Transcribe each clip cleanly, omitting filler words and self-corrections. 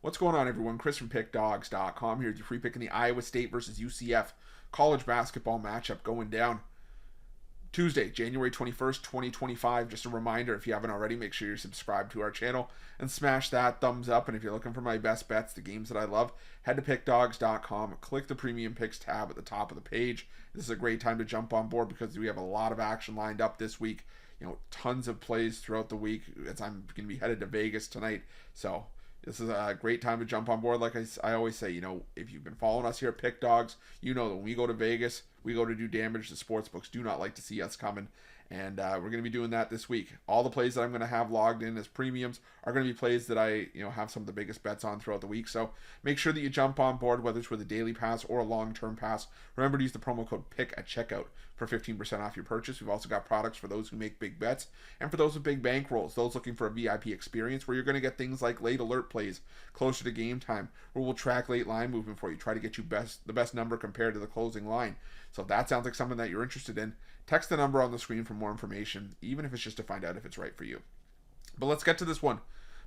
What's going on, everyone? Chris from Pickdawgz.com here with your free pick in the Iowa State versus UCF college basketball matchup going down Tuesday, January 21st, 2025. Just a reminder, if you haven't already, make sure you're subscribed to our channel and smash that thumbs up. And if you're looking for my best bets, the games that I love, head to Pickdawgz.com, click the Premium Picks tab at the top of the page. This is a great time to jump on board because we have a lot of action lined up this week. Tons of plays throughout the week as I'm going to be headed to Vegas tonight. So this is a great time to jump on board. Like I always say, if you've been following us here at Pick Dawgz, you know that when we go to Vegas, we go to do damage. The sportsbooks do not like to see us coming. And we're going to be doing that this week. All the plays that I'm going to have logged in as premiums are going to be plays that I have some of the biggest bets on throughout the week. So make sure that you jump on board, whether it's with a daily pass or a long-term pass. Remember to use the promo code PICK at checkout for 15% off your purchase. We've also got products for those who make big bets and for those with big bankrolls, those looking for a VIP experience where you're going to get things like late alert plays closer to game time, where we'll track late line movement for you, try to get you the best number compared to the closing line. So if that sounds like something that you're interested in, text the number on the screen for more information, even if it's just to find out if it's right for you. But let's get to this one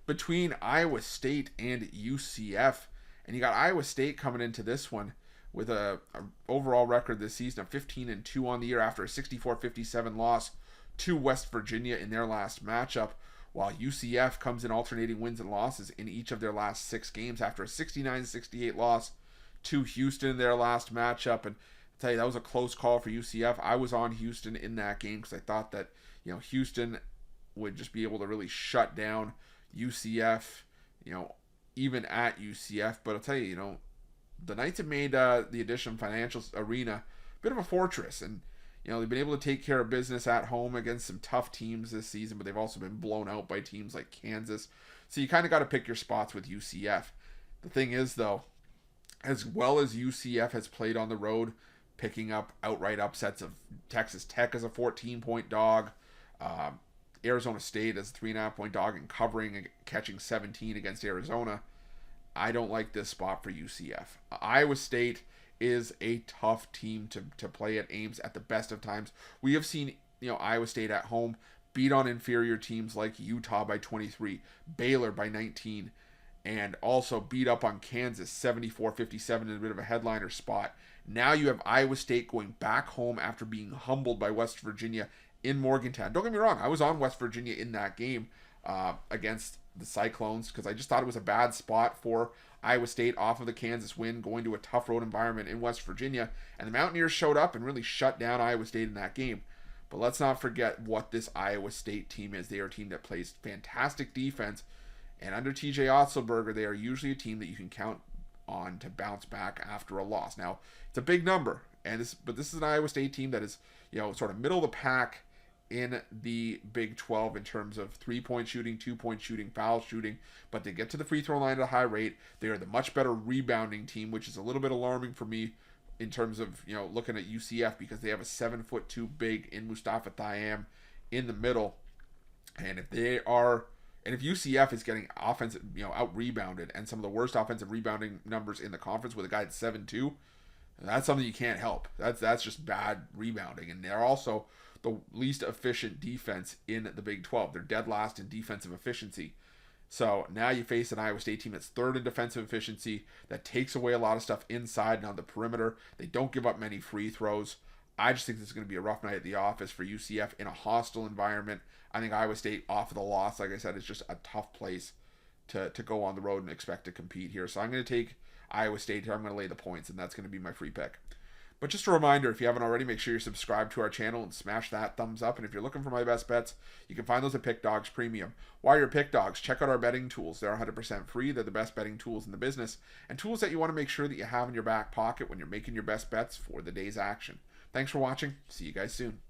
between Iowa State and UCF. And you got Iowa State coming into this one with a overall record this season of 15-2 on the year after a 64-57 loss to West Virginia in their last matchup, while UCF comes in alternating wins and losses in each of their last 6 games after a 69-68 loss to Houston in their last matchup. And I'll tell you, that was a close call for UCF. I was on Houston in that game because I thought that Houston would just be able to really shut down UCF, even at UCF. But I'll tell you, the Knights have made the Addition Financial Arena a bit of a fortress, and they've been able to take care of business at home against some tough teams this season, but they've also been blown out by teams like Kansas. So you kind of got to pick your spots with UCF. The thing is, though, as well as UCF has played on the road, picking up outright upsets of Texas Tech as a 14-point dog, Arizona State as a 3.5-point dog, and covering and catching 17 against Arizona, I don't like this spot for UCF. Iowa State is a tough team to play at Ames at the best of times. We have seen Iowa State at home beat on inferior teams like Utah by 23, Baylor by 19, and also beat up on Kansas 74-57 in a bit of a headliner spot. Now you have Iowa State going back home after being humbled by West Virginia in Morgantown. Don't get me wrong, I was on West Virginia in that game against the Cyclones because I just thought it was a bad spot for Iowa State off of the Kansas win, going to a tough road environment in West Virginia, and the Mountaineers showed up and really shut down Iowa State in that game. But let's not forget what this Iowa State team is. They are a team that plays fantastic defense, and under TJ Otzelberger, they are usually a team that you can count on to bounce back after a loss. Now, it's a big number, but this is an Iowa State team that is sort of middle of the pack in the Big 12 in terms of 3-point shooting, 2-point shooting, foul shooting, but they get to the free throw line at a high rate. They are the much better rebounding team, which is a little bit alarming for me in terms of looking at UCF because they have a 7'2" big in Mustafa Thiam in the middle, and if UCF is getting offensive out rebounded and some of the worst offensive rebounding numbers in the conference with a guy at 7'2", that's something you can't help. That's just bad rebounding, and they're also the least efficient defense in the Big 12. They're dead last in defensive efficiency. So now you face an Iowa State team that's third in defensive efficiency, that takes away a lot of stuff inside and on the perimeter. They don't give up many free throws. I just think this is going to be a rough night at the office for UCF in a hostile environment. I think Iowa State, off of the loss, like I said, is just a tough place to go on the road and expect to compete here. So I'm going to take Iowa State here. I'm going to lay the points, and that's going to be my free pick. But just a reminder, if you haven't already, make sure you're subscribed to our channel and smash that thumbs up. And if you're looking for my best bets, you can find those at Pick Dawgz Premium. While you're at Pick Dawgz, check out our betting tools. They're 100% free. They're the best betting tools in the business, and tools that you want to make sure that you have in your back pocket when you're making your best bets for the day's action. Thanks for watching. See you guys soon.